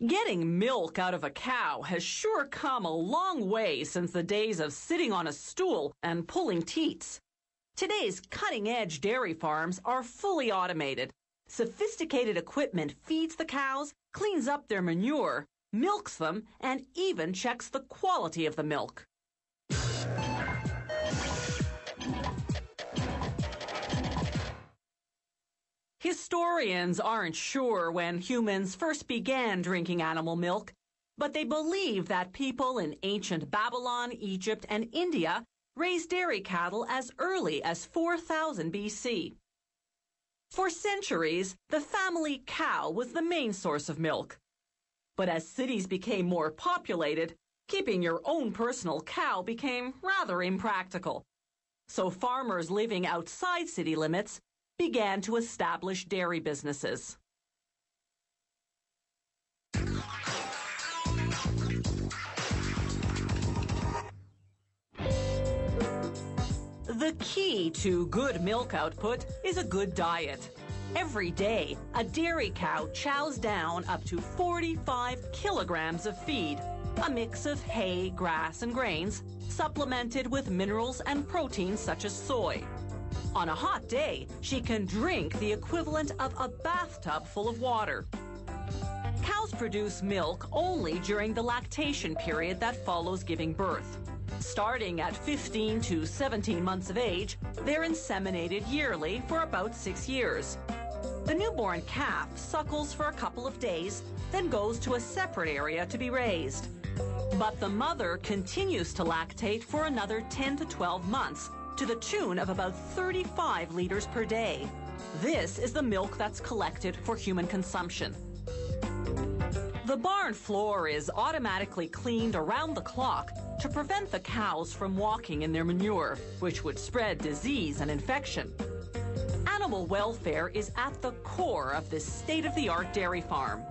Getting milk out of a cow has sure come a long way since the days of sitting on a stool and pulling teats. Today's cutting-edge dairy farms are fully automated. Sophisticated equipment feeds the cows, cleans up their manure, milks them, and even checks the quality of the milk. Historians aren't sure when humans first began drinking animal milk, but they believe that people in ancient Babylon, Egypt, and India raised dairy cattle as early as 4000 BC. For centuries, the family cow was the main source of milk. But as cities became more populated, keeping your own personal cow became rather impractical. So farmers living outside city limits began to establish dairy businesses. The key to good milk output is a good diet. Every day, a dairy cow chows down up to 45 kilograms of feed, a mix of hay, grass, and grains, supplemented with minerals and proteins such as soy. On a hot day, she can drink the equivalent of a bathtub full of water. Cows produce milk only during the lactation period that follows giving birth. Starting at 15 to 17 months of age, they're inseminated yearly for about 6 years. The newborn calf suckles for a couple of days, then goes to a separate area to be raised. But the mother continues to lactate for another 10 to 12 months, to the tune of about 35 liters per day. This is the milk that's collected for human consumption. The barn floor is automatically cleaned around the clock to prevent the cows from walking in their manure, which would spread disease and infection. Animal welfare is at the core of this state-of-the-art dairy farm.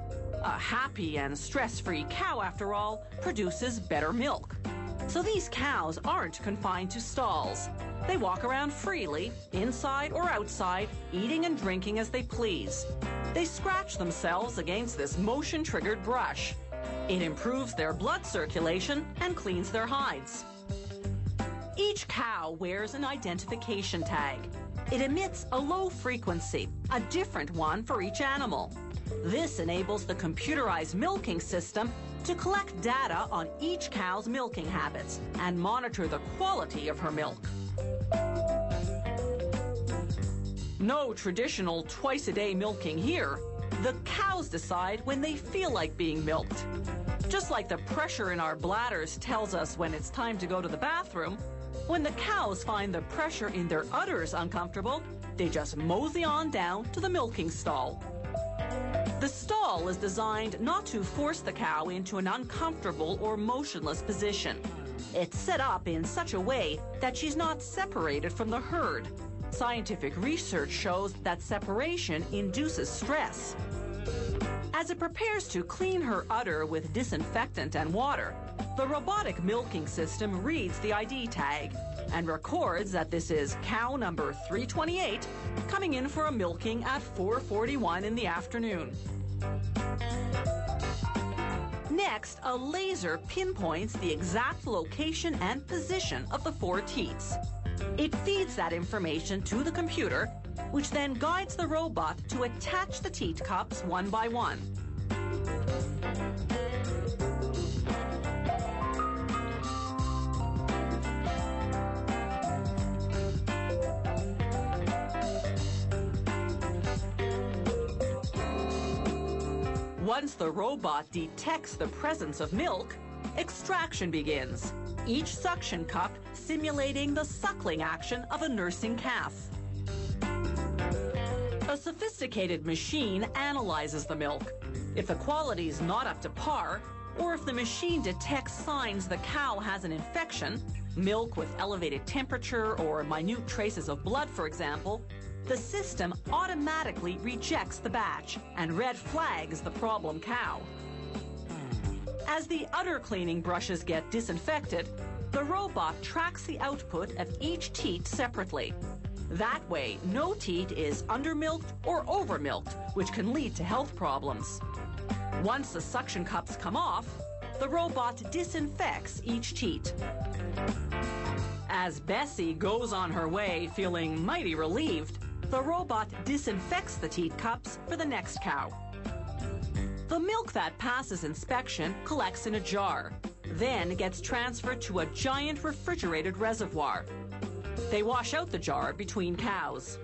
A happy and stress-free cow, after all, produces better milk. So these cows aren't confined to stalls. They walk around freely, inside or outside, eating and drinking as they please. They scratch themselves against this motion-triggered brush. It improves their blood circulation and cleans their hides. Each cow wears an identification tag. It emits a low frequency, a different one for each animal. This enables the computerized milking system to collect data on each cow's milking habits and monitor the quality of her milk. No traditional twice-a-day milking here. The cows decide when they feel like being milked. Just like the pressure in our bladders tells us when it's time to go to the bathroom, when the cows find the pressure in their udders uncomfortable, they just mosey on down to the milking stall. The stall is designed not to force the cow into an uncomfortable or motionless position. It's set up in such a way that she's not separated from the herd. Scientific research shows that separation induces stress. As it prepares to clean her udder with disinfectant and water, the robotic milking system reads the ID tag and records that this is cow number 328 coming in for a milking at 4:41 in the afternoon. Next, a laser pinpoints the exact location and position of the 4 teats. It feeds that information to the computer, which then guides the robot to attach the teat cups one by one. Once the robot detects the presence of milk, extraction begins, each suction cup simulating the suckling action of a nursing calf. A sophisticated machine analyzes the milk. If the quality is not up to par, or if the machine detects signs the cow has an infection, milk with elevated temperature or minute traces of blood, for example, the system automatically rejects the batch and red flags the problem cow. As the udder cleaning brushes get disinfected, the robot tracks the output of each teat separately. That way, no teat is undermilked or overmilked, which can lead to health problems. Once the suction cups come off, the robot disinfects each teat. As Bessie goes on her way feeling mighty relieved, the robot disinfects the teat cups for the next cow. The milk that passes inspection collects in a jar, then gets transferred to a giant refrigerated reservoir. They wash out the jar between cows.